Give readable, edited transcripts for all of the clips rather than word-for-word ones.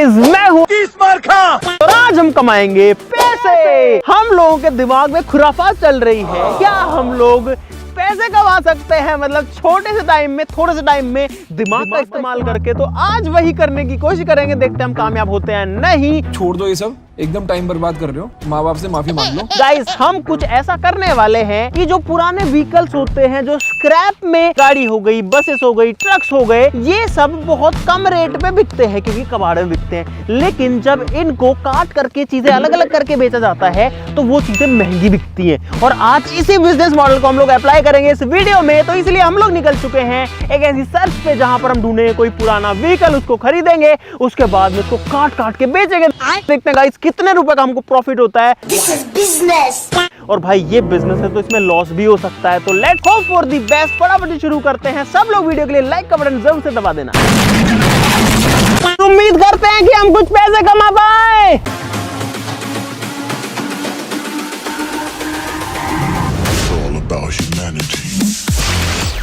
Guys मैं हूँ और आज हम कमाएंगे पैसे। हम लोगों के दिमाग में खुराफात चल रही है, क्या हम लोग पैसे कमा सकते हैं, मतलब छोटे से टाइम में, थोड़े से टाइम में दिमाग का इस्तेमाल करके। तो आज वही करने की कोशिश करेंगे, देखते हैं हम कामयाब होते हैं नहीं। छोड़ दो ये सब, एकदम टाइम बर्बाद कर रहे हो। माँ बाप से माफी मांग लो। गाइस हम कुछ ऐसा करने वाले हैं कि जो पुराने व्हीकल्स होते हैं, जो स्क्रैप में गाड़ी हो गई, बसेस हो गई, ट्रक्स हो गए, ये सब बहुत कम रेट पे बिकते हैं क्योंकि कबाड़ में बिकते हैं। लेकिन जब इनको काट करके चीजें अलग अलग करके बेचा जाता है तो वो चीजें महंगी बिकती हैं। और आज इसी बिजनेस मॉडल को हम लोग अप्लाई करेंगे इस वीडियो में। तो इसलिए हम लोग निकल चुके हैं एक ऐसी सर्च पे जहां पर हम ढूंढेंगे कोई पुराना व्हीकल, उसको खरीदेंगे, उसके बाद में उसको काट काट के बेचेंगे। देखते हैं गाइस कितने रुपए का हमको प्रॉफिट होता है। This is business. और भाई ये बिजनेस है तो इसमें लॉस भी हो सकता है। तो let's hope for the best. फटाफट शुरू करते हैं। सब लोग वीडियो के लिए लाइक का बटन जरूर से दबा देना। उम्मीद करते हैं कि हम कुछ पैसे कमा पाए।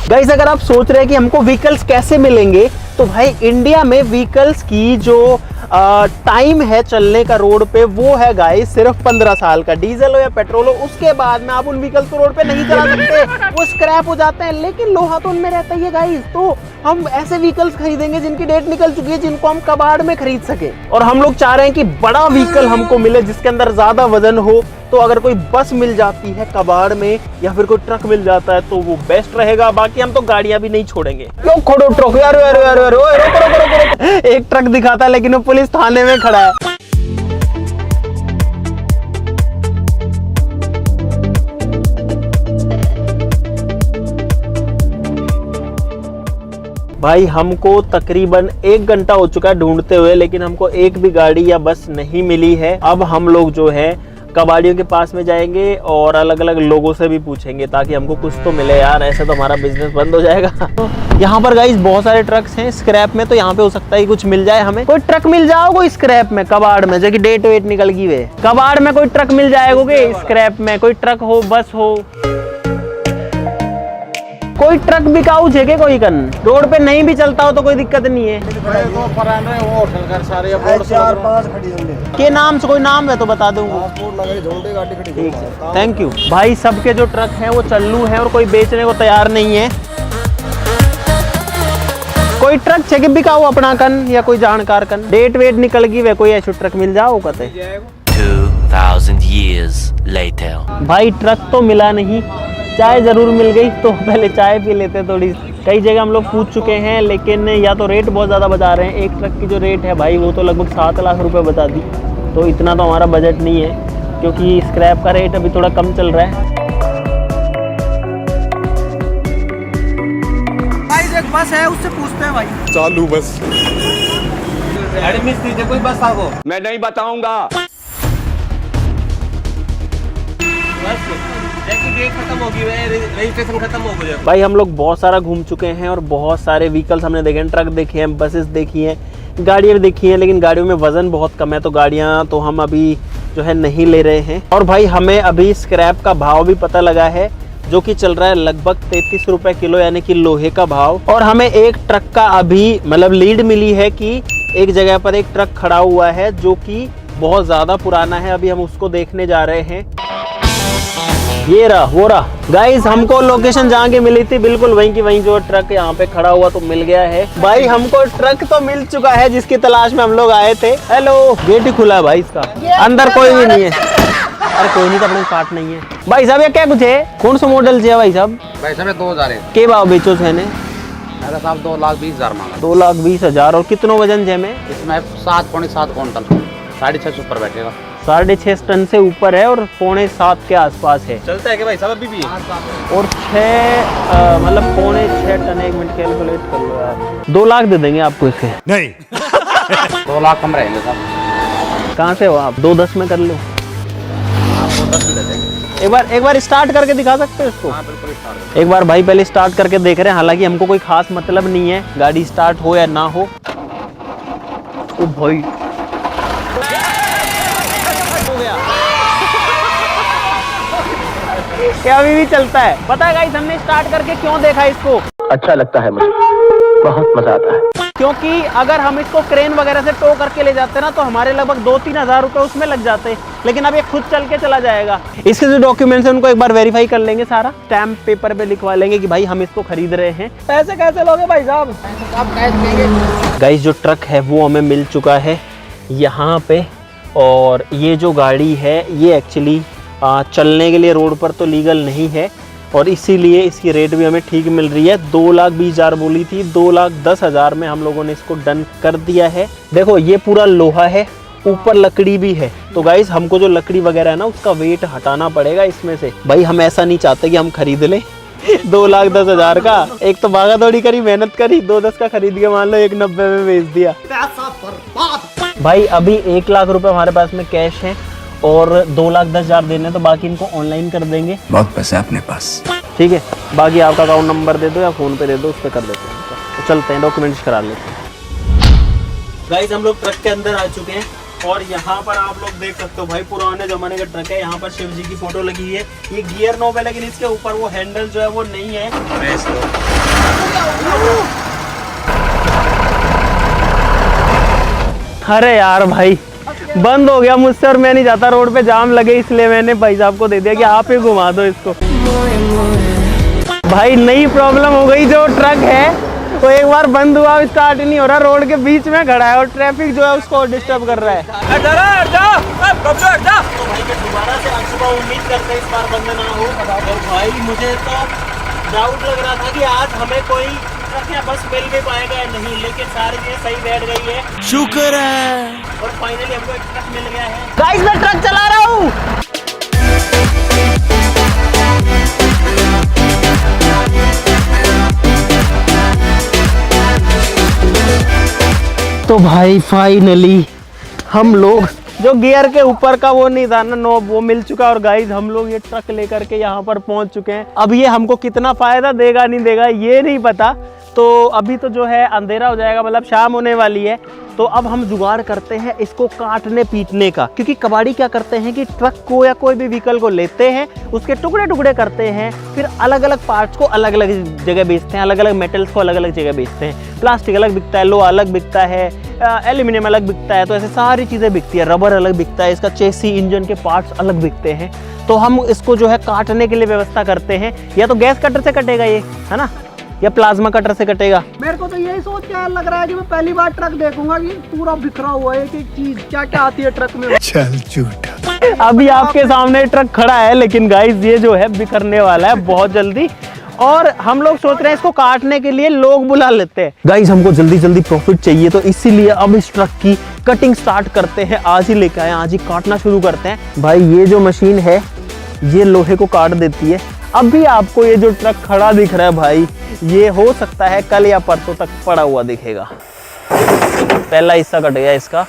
गाइस अगर आप सोच रहे हैं कि हमको व्हीकल्स कैसे मिलेंगे, तो भाई इंडिया में व्हीकल्स की जो टाइम है चलने का रोड पे वो है गाइस सिर्फ 15 साल का। डीजल हो या पेट्रोल हो, उसके बाद में आप उन व्हीकल्स को रोड पे नहीं चला सकते, वो स्क्रैप हो जाते हैं। लेकिन लोहा तो उनमें रहता ही है गाइस। तो हम ऐसे व्हीकल्स खरीदेंगे जिनकी डेट निकल चुकी है, जिनको हम कबाड़ में खरीद सके। और हम लोग चाह रहे हैं कि बड़ा व्हीकल हमको मिले जिसके अंदर ज्यादा वजन हो। तो अगर कोई बस मिल जाती है कबाड़ में या फिर कोई ट्रक मिल जाता है तो वो बेस्ट रहेगा। बाकी हम तो गाड़ियां भी नहीं छोड़ेंगे। क्यों खोड़ो ट्रक यार, रोको। एक ट्रक दिखाता है लेकिन वो पुलिस थाने में खड़ा है। भाई हमको तकरीबन 1 घंटा हो चुका है ढूंढते हुए, लेकिन हमको एक भी गाड़ी या बस नहीं मिली है। अब हम लोग जो है कबाड़ियों के पास में जाएंगे और अलग अलग लोगों से भी पूछेंगे ताकि हमको कुछ तो मिले यार, ऐसे तो हमारा बिजनेस बंद हो जाएगा। यहाँ पर गाइस बहुत सारे ट्रक्स हैं स्क्रैप में, तो यहाँ पे हो सकता है कुछ मिल जाए हमें। कोई ट्रक मिल जाओ कोई स्क्रैप में, कबाड़ में, जो कि डेट वेट निकल गई वे, कबाड़ में कोई ट्रक मिल जाएगा। स्क्रैप में कोई ट्रक हो, बस हो, कोई ट्रक बिकाऊ है कोई कन रोड पे नहीं भी चलता हो तो कोई दिक्कत नहीं है। के नाम से कोई नाम है तो बता दूंगा। थैंक यू भाई। सबके जो ट्रक हैं वो चल्लू हैं और कोई बेचने को तैयार नहीं है। कोई ट्रक छे बिकाऊ अपना कन या कोई जानकार कन, डेट वेट निकल गई वे, कोई ऐसा ट्रक मिल जाओ कहते। 2000 years later भाई ट्रक तो मिला नहीं, चाय जरूर मिल गई, तो पहले चाय पी लेते थोड़ी। कई जगह हम लोग पूछ चुके हैं लेकिन या तो रेट बहुत ज़्यादा बता रहे हैं। एक ट्रक की जो रेट है भाई वो तो लगभग 7 लाख रुपए बता दी। तो इतना तो हमारा बजट नहीं है क्योंकि स्क्रैप का रेट अभी थोड़ा कम चल रहा है। भाई एक बस है उससे पूछते हैं भाई। चालू बस एडमिट दीजिए कोई बस आपको। मैं नहीं बताऊंगा। खत्म होगी, रजिस्ट्रेशन खत्म हो गया। भाई हम लोग बहुत सारा घूम चुके हैं और बहुत सारे व्हीकल्स हमने देखे हैं, ट्रक देखे हैं, बसेस देखी हैं, गाड़ियाँ भी देखी हैं, लेकिन गाड़ियों में वजन बहुत कम है तो गाड़ियाँ तो हम अभी जो है नहीं ले रहे हैं। और भाई हमें अभी स्क्रैप का भाव भी पता लगा है जो कि चल रहा है लगभग 33 रुपए किलो, यानी कि लोहे का भाव। और हमें एक ट्रक का अभी मतलब लीड मिली है कि एक जगह पर एक ट्रक खड़ा हुआ है जो कि बहुत ज्यादा पुराना है। अभी हम उसको देखने जा रहे हैं। ये रहा वो रहा गाइस, हमको लोकेशन जहाँ की मिली थी बिल्कुल वहीं की वहीं जो ट्रक यहाँ पे खड़ा हुआ तो मिल गया है। भाई हमको ट्रक तो मिल चुका है जिसकी तलाश में हम लोग आए थे। हेलो, गेट ही खुला है भाई इसका, अंदर कोई भी नहीं है। अरे कोई नहीं तो अपने पार्ट नहीं है। भाई साहब ये क्या कुछ है, कौन सा मॉडल है भाई साहब? भाई साहब 2000 है। के भाव बेचो है ने? मेरा साहब 2,20,000 मांगा। 2,20,000। और कितनों वजन है में? इसमें 7.7 क्विंटल, 6.5 ऊपर बैठेगा। 6.5 टन से ऊपर है और 6.25 के आसपास है। चलता है कि भाई साहब अभी भी? और 6 मतलब 6.25 टन। 1 मिनट कैलकुलेट कर लो यार। 2 लाख दे देंगे आपको इसके। नहीं 2 लाख कम रहेंगे साहब। कहाँ से हो आप? 2.10 में कर लो। आपको 10 भी दे देंगे। एक बार स्टार्ट करके दिखा सकते हो इसको? हाँ बिल्कुल स्टार्ट। एक बार भाई पहले स्टार्ट करके देख रहे हैं। हालांकि हमको कोई खास मतलब नहीं है गाड़ी स्टार्ट हो या ना हो। ओ भाई क्या अभी भी चलता है? पता है गाइस हमने स्टार्ट करके क्यों देखा इसको? अच्छा लगता है मुझे, बहुत मजा आता है। क्योंकि अगर हम इसको क्रेन वगैरह से टो करके ले जाते हैं ना तो हमारे लगभग 2-3 हज़ार रुपये उसमें लग जाते हैं, लेकिन अब ये खुद चल के चला जाएगा। इसके जो डॉक्यूमेंट्स हैं उनको एक बार वेरीफाई कर लेंगे, सारा स्टैम्प पेपर पे लिखवा लेंगे कि भाई हम इसको खरीद रहे हैं। पैसे कैसे लोगे भाई साहब? आप कैश देंगे? गाइस जो ट्रक है वो हमें मिल चुका है यहाँ पे, और ये जो गाड़ी है ये एक्चुअली चलने के लिए रोड पर तो लीगल नहीं है, और इसीलिए इसकी रेट भी हमें ठीक मिल रही है। 2,20,000 बोली थी, 2,10,000 में हम लोगों ने इसको डन कर दिया है। देखो ये पूरा लोहा है, ऊपर लकड़ी भी है, तो गाइस हमको जो लकड़ी वगैरह है ना उसका वेट हटाना पड़ेगा इसमें से। भाई हम ऐसा नहीं चाहते कि हम खरीद लें 2,10,000 का, एक तो भागा दौड़ी करी, मेहनत करी, 2,10 का खरीद के मान लो 1,90 में बेच दिया। भाई अभी 1 लाख रुपए हमारे पास में कैश है और 2,10,000 देने, तो बाकी इनको ऑनलाइन कर देंगे। बहुत पैसे अपने पास, ठीक है, बाकी आपका अकाउंट नंबर दे दो या फोन पे दे दो, उस पर कर देते हैं। तो चलते हैं, डॉक्यूमेंट्स करा लेते हैं। गाइस हम लोग ट्रक के अंदर आ चुके हैं और यहाँ पर आप लोग देख सकते हो भाई पुराने जमाने का ट्रक है। यहाँ पर शिव जी की फोटो लगी है। ये गियर नॉब है, लेकिन इसके ऊपर वो हैंडल जो है वो नहीं है। अरे यार भाई बंद हो गया मुझसे, और मैं नहीं जाता रोड पे जाम लगे, इसलिए मैंने भाई साहब को दे दिया कि आप ही घुमा दो इसको। भाई नई प्रॉब्लम हो गई, जो ट्रक है वो एक बार बंद हुआ, स्टार्ट ही नहीं हो रहा, रोड के बीच में खड़ा है और ट्रैफिक जो है उसको डिस्टर्ब कर रहा है। तो भाई मैं दोबारा से आज सुबह उम्मीद करते इस बार बंद ना हो। और भाई मुझे तो डाउट लग रहा था कि आज हमें कोई ट्रक या बस मिल भी पाएगा या नहीं, लेकिन सारी चीजें सही बैठ गई है, शुक्र है। और फाइनली हमको एक ट्रक मिल गया है। गाइस मैं ट्रक चला रहा हूँ। तो भाई फाइनली हम लोग जो गियर के ऊपर का वो नहीं था ना नॉब, वो मिल चुका। और गाइस हम लोग ये ट्रक लेकर के यहाँ पर पहुँच चुके हैं। अब ये हमको कितना फायदा देगा नहीं देगा ये नहीं पता, तो अभी तो जो है अंधेरा हो जाएगा, मतलब शाम होने वाली है। तो अब हम जुगाड़ करते हैं इसको काटने पीटने का, क्योंकि कबाड़ी क्या करते हैं कि ट्रक को या कोई भी व्हीकल को लेते हैं, उसके टुकड़े टुकड़े करते हैं, फिर अलग अलग पार्ट्स को अलग अलग जगह बेचते हैं, अलग अलग मेटल्स को अलग अलग जगह बेचते हैं। प्लास्टिक अलग बिकता है, लोहा अलग बिकता है, एल्यूमिनियम अलग बिकता है, तो ऐसे सारी चीज़ें बिकती है। रबर अलग बिकता है, इसका चेसी इंजन के पार्ट्स अलग बिकते हैं। तो हम इसको जो है काटने के लिए व्यवस्था करते हैं, या तो गैस कटर से कटेगा ये, है ना, या प्लाज्मा कटर से कटेगा। मेरे को तो यही सोच के लग रहा है कि मैं पहली बार ट्रक देखूंगा कि पूरा बिखरा हुआ है, एक चीज क्या क्या आती है ट्रक में। चल झूठा। अभी आपके सामने ट्रक खड़ा है, लेकिन गाइस ये जो है बिखरने वाला है बहुत जल्दी, और हम लोग सोच रहे हैं इसको काटने के लिए लोग बुला लेते हैं। गाइस हमको जल्दी जल्दी प्रॉफिट चाहिए, तो इसीलिए अब इस ट्रक की कटिंग स्टार्ट करते हैं। आज ही लेकर आए, आज ही काटना शुरू करते हैं। भाई ये जो मशीन है ये लोहे को काट देती है। अभी आपको ये जो ट्रक खड़ा दिख रहा है भाई, ये हो सकता है कल या परसों तक पड़ा हुआ दिखेगा। पहला हिस्सा कट गया इसका।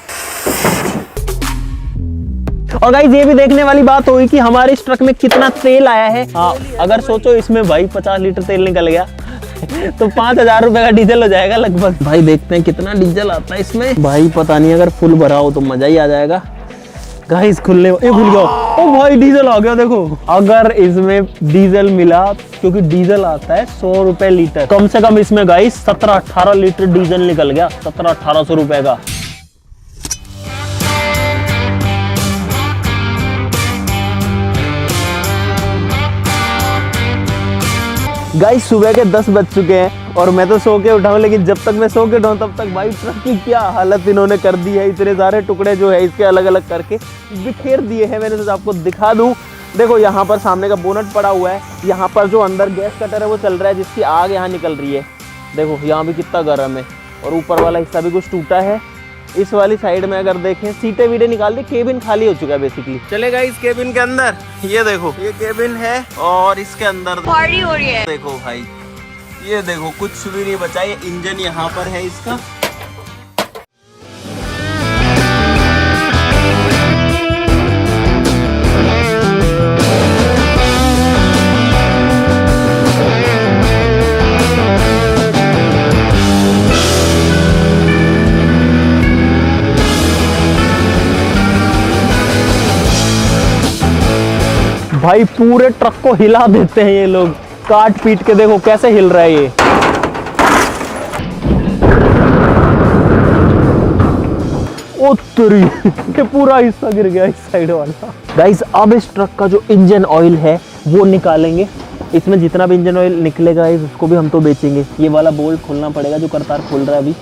और गाइस ये भी देखने वाली बात होगी कि हमारे इस ट्रक में कितना तेल आया है। हाँ, अगर सोचो इसमें भाई 50 लीटर तेल निकल गया तो 5,000 रुपए का डीजल हो जाएगा लगभग। भाई देखते हैं कितना डीजल आता है इसमें। भाई पता नहीं, अगर फुल भरा हो तो मजा ही आ जाएगा। गाइस खुल गया। ओ भाई डीजल आ गया देखो। अगर इसमें डीजल मिला, क्योंकि डीजल आता है 100 रुपए लीटर, कम से कम इसमें गाइस 17-18 लीटर डीजल निकल गया, 1700-1800 रुपए का। गाइस सुबह के 10 बज चुके हैं और मैं तो सो के उठाऊं, लेकिन जब तक मैं सो के उठाऊं तब तक भाई ट्रक की क्या हालत इन्होंने कर दी है। इतने सारे टुकड़े जो है इसके अलग अलग करके बिखेर दिए हैं। मैंने तो आपको दिखा दूं, देखो यहाँ पर सामने का बोनट पड़ा हुआ है, यहाँ पर जो अंदर गैस कटर है वो चल रहा है, जिसकी आग यहाँ निकल रही है। देखो यहाँ भी कितना गर्म है, और ऊपर वाला हिस्सा भी कुछ टूटा है। इस वाली साइड में अगर देखें, सीटें वीटें निकाल दी, केबिन खाली हो चुका है बेसिकली। चलेगा इस केबिन के अंदर, ये देखो ये केबिन है और इसके अंदर पार्टी हो रही है। देखो भाई ये देखो कुछ भी नहीं बचा, ये इंजन यहाँ पर है इसका। भाई पूरे ट्रक को हिला देते हैं ये लोग, काट पीट के। देखो कैसे हिल रहा है ये। ओ तेरी ये पूरा हिस्सा गिर गया इस साइड वाला। गाइस अब इस ट्रक का जो इंजन ऑयल है वो निकालेंगे। इसमें जितना भी इंजन ऑयल निकलेगा गाइस उसको भी हम तो बेचेंगे। ये वाला बोल्ट खोलना पड़ेगा जो करतार खोल रहा है अभी।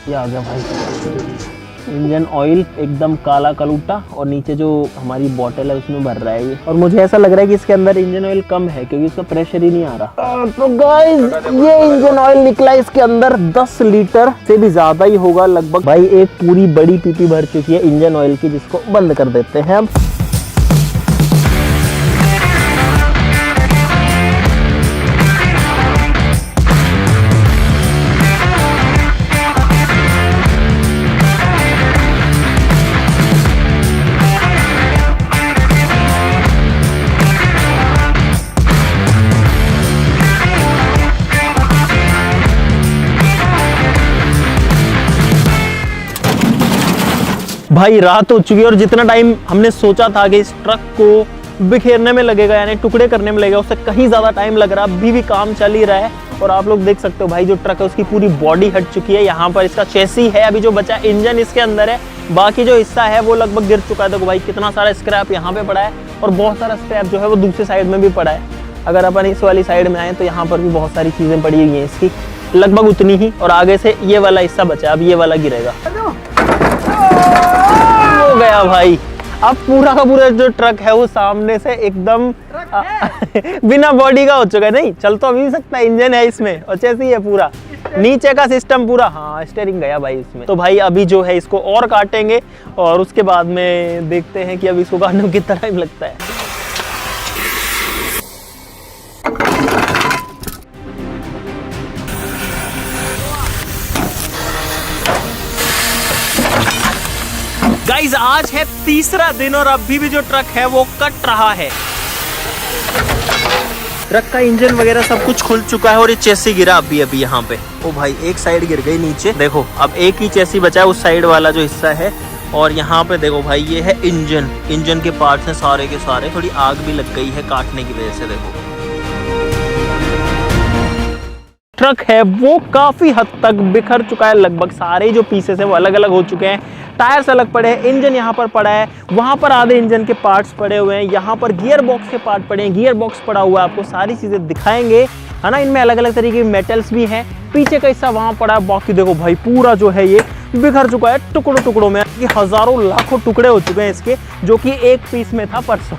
ये आ गया भाई इंजन ऑयल एकदम काला कलूटा, और नीचे जो हमारी बोतल है उसमें भर रहा है ये। और मुझे ऐसा लग रहा है कि इसके अंदर इंजन ऑयल कम है क्योंकि इसका प्रेशर ही नहीं आ रहा। तो गाइस ये इंजन ऑयल निकला इसके अंदर 10 लीटर से भी ज्यादा ही होगा लगभग। भाई एक पूरी बड़ी पीपी भर चुकी है इंजन ऑयल की, जिसको बंद कर देते हैं अब। भाई रात हो चुकी है और जितना टाइम हमने सोचा था कि इस ट्रक को बिखेरने में लगेगा यानी टुकड़े करने में लगेगा उससे कहीं ज़्यादा टाइम लग रहा है। अभी भी काम चल ही रहा है और आप लोग देख सकते हो भाई जो ट्रक है उसकी पूरी बॉडी हट चुकी है। यहाँ पर इसका चेसी है, अभी जो बचा इंजन इसके अंदर है, बाकी जो हिस्सा है वो लगभग गिर चुका है। देखो भाई कितना सारा स्क्रैप यहाँ पे पड़ा है और बहुत सारा स्क्रैप जो है वो दूसरी साइड में भी पड़ा है। अगर अपन इस वाली साइड में आए तो यहाँ पर भी बहुत सारी चीज़ें पड़ी हुई हैं इसकी, लगभग उतनी ही। और आगे से ये वाला हिस्सा बचा है, अब ये वाला गिरेगा। हो गया भाई, अब पूरा का पूरा जो ट्रक है वो सामने से एकदम बिना बॉडी का हो चुका है। नहीं चल तो अभी भी सकता है, इंजन है इसमें और चेसी है पूरा, नीचे का सिस्टम पूरा। हाँ स्टीयरिंग गया भाई इसमें। तो भाई अभी जो है इसको और काटेंगे और उसके बाद में देखते हैं कि अभी इसको काटने में कितना टाइम लगता है। गाइस आज है तीसरा दिन और अभी भी जो ट्रक है वो कट रहा है। ट्रक का इंजन वगैरह सब कुछ खुल चुका है और ये चेसी गिरा अभी यहाँ पे। ओ भाई एक साइड गिर गई नीचे, देखो अब एक ही चेसी बचा है उस साइड वाला जो हिस्सा है। और यहाँ पे देखो भाई ये है इंजन के पार्ट्स हैं सारे के सारे। थोड़ी आग भी लग गई है काटने की वजह से। देखो ट्रक है वो काफी हद तक बिखर चुका है, लगभग सारे जो पीसेस है वो अलग अलग हो चुके हैं। टायर्स अलग पड़े हैं, इंजन यहाँ पर पड़ा है, वहाँ पर आधे इंजन के पार्ट्स पड़े हुए हैं, यहाँ पर गियर बॉक्स के पार्ट पड़े हैं, गियर बॉक्स पड़ा हुआ है। आपको सारी चीज़ें दिखाएंगे है ना, इनमें अलग अलग तरीके के मेटल्स भी हैं। पीछे का हिस्सा वहाँ पड़ा है, बाकी देखो भाई पूरा जो है ये बिखर चुका है टुकड़ों टुकड़ों में। कि हज़ारों लाखों टुकड़े हो चुके हैं इसके, जो कि एक पीस में था परसों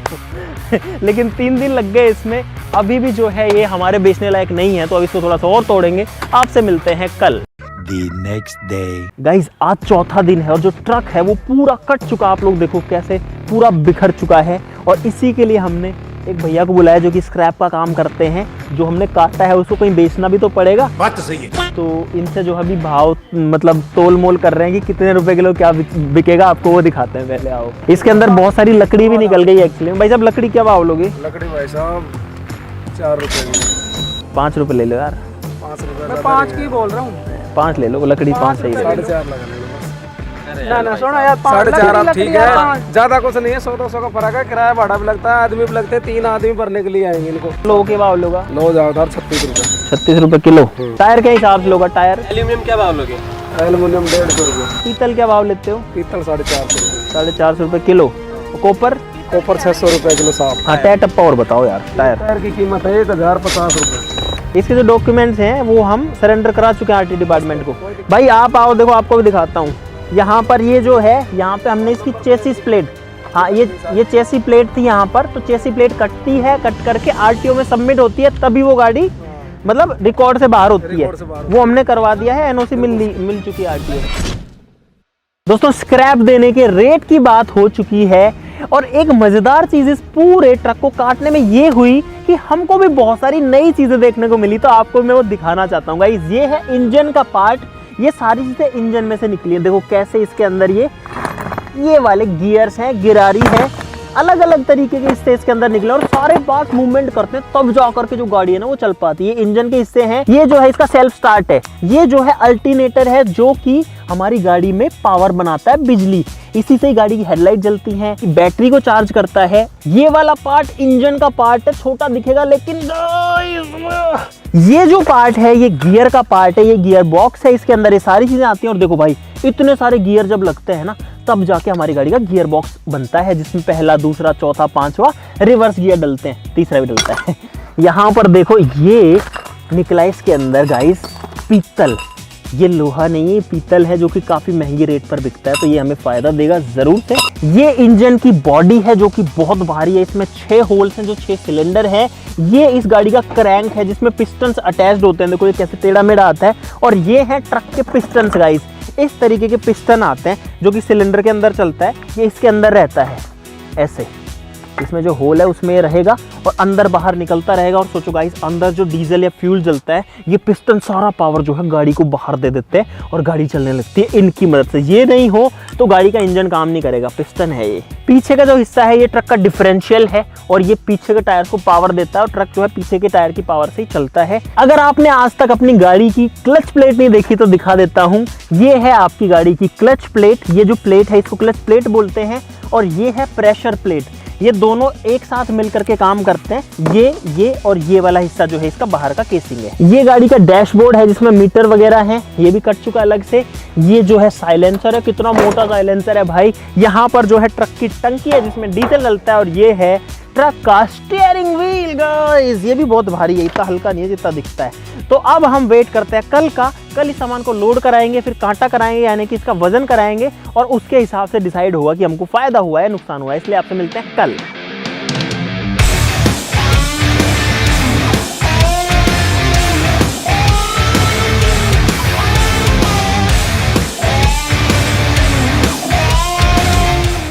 लेकिन 3 दिन लग गए इसमें। अभी भी जो है ये हमारे बेचने लायक नहीं है, तो अब इसको थोड़ा सा और तोड़ेंगे। आपसे मिलते हैं कल। The next day. गाइज आज चौथा दिन है और जो ट्रक है वो पूरा कट चुका। आप लोग देखो कैसे पूरा बिखर चुका है। और इसी के लिए हमने एक भैया को बुलाया जो कि स्क्रैप का काम करते हैं। जो हमने काटा है उसको कहीं बेचना भी तो पड़ेगा, बात तो सही है। तो इनसे जो अभी भाव मतलब तोल मोल कर रहे हैं कि कितने रुपए किलो क्या बिकेगा, आपको वो दिखाते हैं। पहले आओ। इसके अंदर बहुत सारी लकड़ी भी निकल गई एक्चुअली। भाई साहब लकड़ी क्या भाव लोगे? लकड़ी भाई साहब 4 रुपए। 5 रुपए ले लो यार। 5 रुपए मैं 5 की बोल रहा हूँ। 5 ले लो, लकड़ी 5 सही है। 4.5 लगा ले। ना सुनो यार 4.5 ठीक है, ज्यादा कुछ नहीं है। 100-200 का फर्क है, किराया भाड़ा भी लगता है, आदमी भी लगते हैं। 3 आदमी भरने के लिए आएंगे इनको। लो के भाव लोगा? लो जाओ 36 रुपए। 36 रुपए किलो। टायर के हिसाब से लोगा? टायर एल्यूमिनियम क्या भाव लोगे? एल्युमिनियम 150 रुपए। पीतल क्या भाव लेते हो? पीतल 450 रुपए। 450 रुपए किलो। कॉपर? कॉपर 600 रुपए किलो साफ। हाँ टायर टप्पा और बताओ यार। टायर की कीमत है 1050 रुपए। इसके जो डॉक्यूमेंट्स हैं वो हम सरेंडर करा चुके हैं आरटी डिपार्टमेंट को। भाई आप आओ, देखो आपको भी दिखाता हूँ। यहाँ पर ये जो है, यहाँ पे हमने इसकी चेसिस प्लेट, हाँ ये चेसी प्लेट थी यहाँ पर। तो चेसी प्लेट कटती है, कट करके आरटीओ में सबमिट होती है, तभी वो गाड़ी मतलब रिकॉर्ड से बाहर होती है। वो हमने करवा दिया है, एनओसी मिल चुकी है आरटीओ। दोस्तों स्क्रैप देने के रेट की बात हो चुकी है। और एक मजेदार चीज इस पूरे ट्रक को काटने में ये हुई कि हमको भी बहुत सारी नई चीजें देखने को मिली। तो आपको मैं वो दिखाना चाहता हूँ गाइस। ये है इंजन का पार्ट, ये सारी चीजें इंजन में से निकली है। देखो कैसे इसके अंदर ये वाले गियर्स हैं, गिरारी है, अलग अलग तरीके के हिस्से इसके अंदर निकले और सारे पार्ट मूवमेंट करते हैं तब जाकर के जो गाड़ी है ना वो चल पाती है। इंजन के हिस्से हैं, ये जो है इसका सेल्फ स्टार्ट है, ये जो है अल्टरनेटर है जो कि हमारी गाड़ी में पावर बनाता है, बिजली, इसी से ही गाड़ी की हेडलाइट जलती है, बैटरी को चार्ज करता है। ये वाला पार्ट इंजन का पार्ट है, छोटा दिखेगा लेकिन ये जो पार्ट है ये गियर का पार्ट है, ये गियर बॉक्स है, इसके अंदर ये सारी चीजें आती हैं। और देखो भाई इतने सारे गियर जब लगते हैं ना, तब जाके हमारी गाड़ी का गियर बॉक्स बनता है, जिसमें पहला, दूसरा, चौथा, पांचवा रिवर्स गियर डलते हैं, तीसरा भी डलता है। यहाँ पर देखो ये निकला इसके अंदर गाइस पीतल, ये लोहा नहीं है, पीतल है, जो कि काफ़ी महंगी रेट पर बिकता है, तो ये हमें फ़ायदा देगा ज़रूर से। ये इंजन की बॉडी है जो कि बहुत भारी है, इसमें 6 होल्स हैं जो 6 सिलेंडर है। ये इस गाड़ी का क्रैंक है जिसमें पिस्टन्स अटैच्ड होते हैं, देखो ये कैसे टेढ़ा मेढ़ा आता है। और ये है ट्रक के पिस्टन्स गाइस, इस तरीके के पिस्टन आते हैं जो कि सिलेंडर के अंदर चलता है, ये इसके अंदर रहता है ऐसे, इसमें जो होल है उसमें ये रहेगा और अंदर बाहर निकलता रहेगा। और सोचो गाइस, अंदर जो डीजल या फ्यूल जलता है, ये पिस्टन सारा पावर जो है गाड़ी को बाहर दे देते हैं और गाड़ी चलने लगती है इनकी मदद से। ये नहीं हो तो गाड़ी का इंजन काम नहीं करेगा, पिस्टन है ये। पीछे का जो हिस्सा है ये ट्रक का डिफरेंशियल है और ये पीछे के टायर को पावर देता है और ट्रक जो है पीछे के टायर की पावर से ही चलता है। अगर आपने आज तक अपनी गाड़ी की क्लच प्लेट नहीं देखी तो दिखा देता हूँ। ये है आपकी गाड़ी की क्लच प्लेट, ये जो प्लेट है इसको क्लच प्लेट बोलते हैं, और ये है प्रेशर प्लेट। ये दोनों एक साथ मिलकर के काम करते हैं। ये और ये वाला हिस्सा जो है इसका बाहर का केसिंग है। ये गाड़ी का डैशबोर्ड है जिसमें मीटर वगैरह है, ये भी कट चुका अलग से। ये जो है साइलेंसर है, कितना मोटा साइलेंसर है भाई। यहाँ पर जो है ट्रक की टंकी है जिसमें डीजल डलता है, और ये है ट्रक का स्टीयरिंग व्हील गाइस, ये भी बहुत भारी है, इतना हल्का नहीं है जितना दिखता है। तो अब हम वेट करते हैं कल का। कल इस सामान को लोड कराएंगे, फिर कांटा कराएंगे, यानी कि इसका वजन कराएंगे, और उसके हिसाब से डिसाइड होगा कि हमको फायदा हुआ है नुकसान हुआ है। इसलिए आपसे मिलते हैं कल।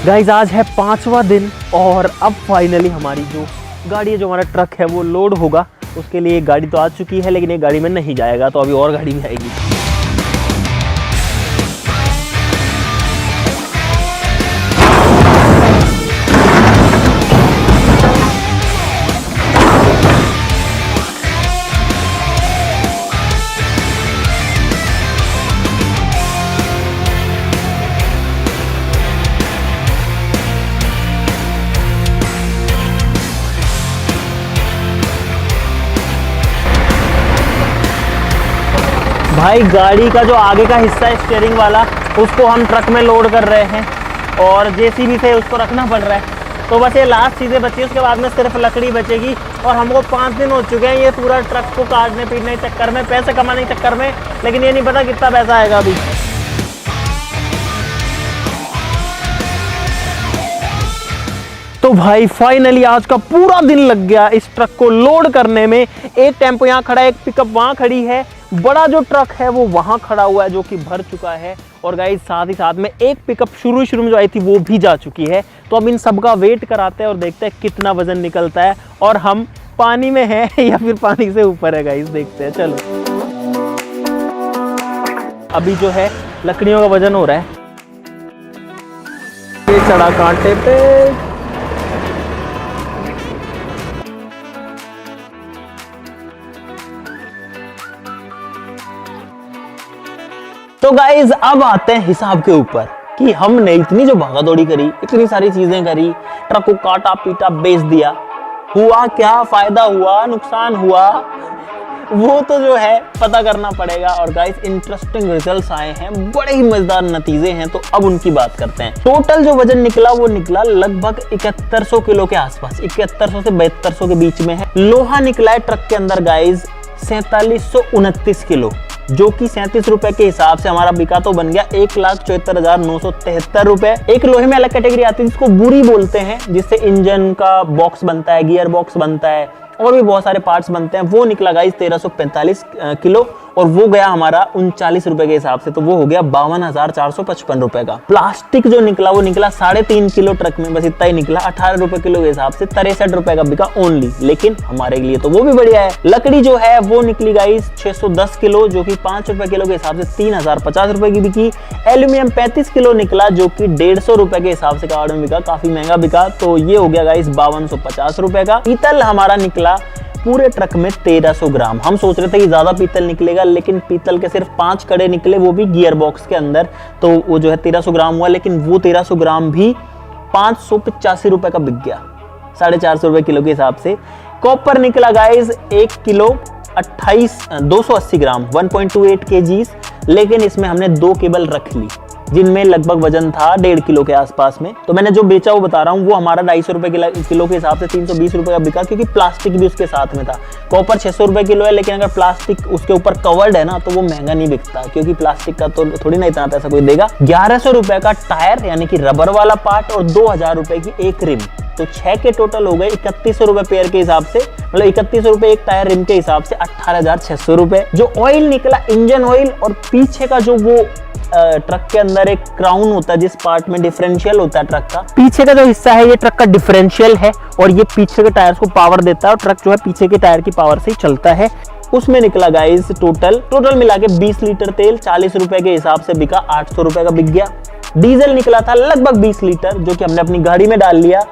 गाइज आज है 5वां दिन और अब फाइनली हमारी जो गाड़ी है, जो हमारा ट्रक है, वो लोड होगा। उसके लिए एक गाड़ी तो आ चुकी है, लेकिन एक गाड़ी में नहीं जाएगा, तो अभी और गाड़ी भी आएगी। भाई गाड़ी का जो आगे का हिस्सा है स्टीयरिंग वाला, उसको हम ट्रक में लोड कर रहे हैं और जेसीबी से उसको रखना पड़ रहा है। तो बस ये लास्ट चीज़ें बची, उसके बाद में सिर्फ लकड़ी बचेगी। और हमको 5 दिन हो चुके हैं ये पूरा ट्रक को काटने पीटने के चक्कर में, पैसे कमाने के चक्कर में, लेकिन ये नहीं पता कितना पैसा आएगा अभी। तो भाई फाइनली आज का पूरा दिन लग गया इस ट्रक को लोड करने में। एक टेम्पो यहाँ खड़ा है, एक पिकअप वहाँ खड़ी है, बड़ा जो ट्रक है वो वहाँ खड़ा हुआ है जो कि भर चुका है। और गाइस साथ ही साथ में एक पिकअप शुरू में जो आई थी वो भी जा चुकी है। तो अब इन सब का वेट कराते हैं और देखते हैं कितना वजन निकलता है, और हम पानी में हैं या फिर पानी से ऊपर है गाइस, देखते हैं। चलो अभी जो है लकड़ियों का वजन हो रहा है, ये चढ़ा कांटे पे। तो गाइज अब आते हैं हिसाब के ऊपर कि हमने इतनी जो भागा दौड़ी करी, इतनी सारी चीजें करी, ट्रक को काटा पीटा बेच दिया, हुआ क्या, फायदा हुआ, नुकसान हुआ, वो तो जो है पता करना पड़ेगा। और गाइस इंटरेस्टिंग रिजल्ट्स आए हैं, बड़े ही मजेदार नतीजे हैं, तो अब उनकी बात करते हैं। टोटल जो वजन निकला वो निकला लगभग 7100 किलो के आसपास, 7100 से 7200 के बीच में है। लोहा निकला है ट्रक के अंदर गाइज 4729 किलो, जो कि 37 रुपए के हिसाब से हमारा बिका तो बन गया 1,74,973 रुपए। एक लोहे में अलग कैटेगरी आती है जिसको बुरी बोलते हैं, जिससे इंजन का बॉक्स बनता है, गियर बॉक्स बनता है और भी बहुत सारे पार्ट्स बनते हैं। वो निकला गाइस 1345 किलो और वो गया हमारा 39 रुपए के हिसाब से, तो वो हो गया 52,455 रुपए का। प्लास्टिक जो निकला वो निकला 3.5 किलो ट्रक में, बस इतना ही निकला 18 रुपए किलो के हिसाब से, 63 रुपए का बिका ओनली, लेकिन हमारे लिए तो वो भी बढ़िया है। लकड़ी जो है वो निकली गाइस 610 किलो, जो कि 5 रुपए किलो के हिसाब से 3050 रुपए की बिकी। एल्यूमिनियम 35 किलो निकला, जो कि 150 रुपए के हिसाब से कार्ड में बिका, काफी महंगा बिका, तो ये हो गया गाइस 5250 रुपए का। पीतल हमारा निकला पूरे ट्रक में 1300 ग्राम। हम सोच रहे थे कि ज्यादा पीतल निकलेगा, लेकिन पीतल के सिर्फ 5 कड़े निकले, वो भी गियर बॉक्स के अंदर, तो वो जो है 1300 ग्राम हुआ, लेकिन वो 1300 ग्राम भी 585 रुपए का बिक गया, 450 रुपए किलो के हिसाब से। कॉपर निकला गाइज 1 किलो 280 ग्राम 1.28 kg, लेकिन इसमें हमने 2 केबल रख ली, जिनमें लगभग वजन था 1.5 किलो के आसपास में। तो मैंने जो बेचा वो बता रहा हूँ, वो हमारा 250 रुपए किलो के हिसाब से 320 रुपए का बिका, क्योंकि प्लास्टिक भी उसके साथ में था। कॉपर 600 रुपए किलो है, लेकिन अगर प्लास्टिक उसके ऊपर कवर्ड है ना तो वो महंगा नहीं बिकता, क्योंकि प्लास्टिक का तो थोड़ी ना इतना पैसा कोई देगा। 1100 रुपए का टायर यानी कि रबर वाला पार्ट और 2000 रुपए की एक रिम, तो 6 के टोटल हो गए 3100 रुपए पेयर के हिसाब से, मतलब 3100 रुपए एक टायर रिम के हिसाब से 18,600 रुपए। जो ऑयल निकला इंजन ऑयल, और पीछे का जो वो ट्रक के अंदर एक क्राउन होता है जिस पार्ट में डिफरेंशियल होता है ट्रक का, पीछे का जो हिस्सा है ये ट्रक का डिफरेंशियल है और ये पीछे के टायर्स को पावर देता है और ट्रक जो है पीछे के टायर की पावर से ही चलता है। उसमें निकला गाइस टोटल मिला के 20 लीटर तेल 40 रुपए के हिसाब से बिका, 800 रुपए का बिक गया। डीजल निकला था लगभग 20 लीटर, जो कि हमने अपनी गाड़ी में डाल लिया।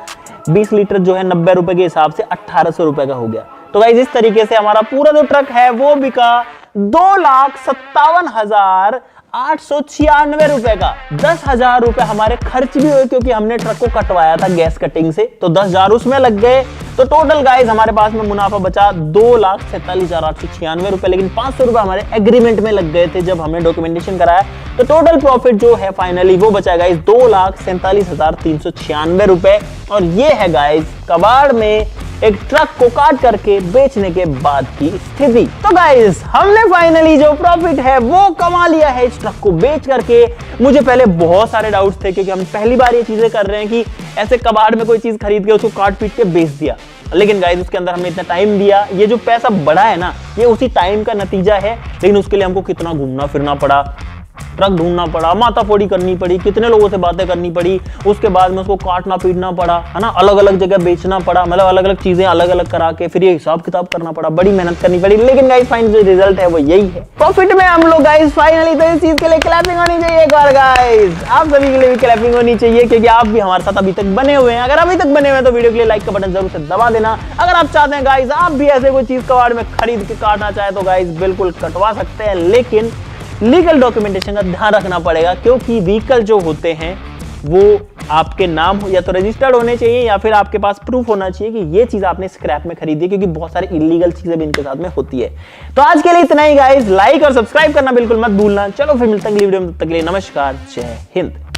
20 लीटर जो है 90 रुपए के हिसाब से 1800 रुपए का हो गया। तो गाइस इस तरीके से हमारा पूरा जो ट्रक है वो बिका 2,57,896 रुपए का। 10,000 रुपए हमारे खर्च भी हुए, क्योंकि हमने ट्रक को कटवाया था गैस कटिंग से, तो 10,000 उसमें लग गए। तो टोटल गाइस हमारे पास में मुनाफा बचा 2,47,896 रुपए, लेकिन 500 रुपए हमारे एग्रीमेंट में लग गए थे जब हमने डॉक्यूमेंटेशन कराया। तो टोटल प्रॉफिट जो है फाइनली वो बचा गाइस 2,47,396 रुपए। और ये है गाइस कबाड़ में एक ट्रक को काट करके बेचने के बाद की स्थिति। तो गाइस हमने फाइनली जो प्रॉफिट है वो कमा लिया है इस ट्रक को बेच करके। मुझे पहले बहुत सारे डाउट्स थे, क्योंकि हम पहली बार ये चीजें कर रहे हैं कि ऐसे कबाड़ में कोई चीज खरीद के उसको काट पीट के बेच दिया, लेकिन गाइस उसके अंदर हमने इतना टाइम दिया। ये जो पैसा बढ़ा है ना, ये उसी टाइम का नतीजा है, लेकिन उसके लिए हमको कितना घूमना फिरना पड़ा, ट्रक ढूंढना पड़ा, माथाफोड़ी करनी पड़ी, कितने लोगों से बातें करनी पड़ी, उसके बाद में उसको काटना पीटना पड़ा, है ना, अलग अलग जगह बेचना पड़ा, मतलब अलग अलग चीजें अलग अलग करा के फिर ये हिसाब किताब करना पड़ा, बड़ी मेहनत करनी पड़ी। लेकिन गाइस फाइनल जो रिजल्ट है वो यही है, प्रॉफिट में हम लोग गाइस फाइनली। तो इस चीज के लिए क्लैपिंग होनी चाहिए एक बार गाइस, आप सभी के लिए भी क्लैपिंग होनी चाहिए, क्योंकि आप भी हमारे साथ अभी तक बने हुए हैं। अगर अभी तक बने हुए हैं तो वीडियो के लिए लाइक का बटन जरूर से दबा देना। अगर आप चाहते हैं गाइस आप भी ऐसे कोई चीज कबाड़ में खरीद के काटना चाहे तो गाइस बिल्कुल कटवा सकते हैं, लेकिन लीगल डॉक्यूमेंटेशन का ध्यान रखना पड़ेगा, क्योंकि व्हीकल जो होते हैं वो आपके नाम हो या तो रजिस्टर्ड होने चाहिए, या फिर आपके पास प्रूफ होना चाहिए कि ये चीज आपने स्क्रैप में खरीदी है, क्योंकि बहुत सारी इलीगल चीजें भी इनके साथ में होती है। तो आज के लिए इतना ही गाइस, लाइक और सब्सक्राइब करना बिल्कुल मत भूलना। चलो फिर मिलते हैं अगली वीडियो में, तब तक के लिए नमस्कार, जय हिंद।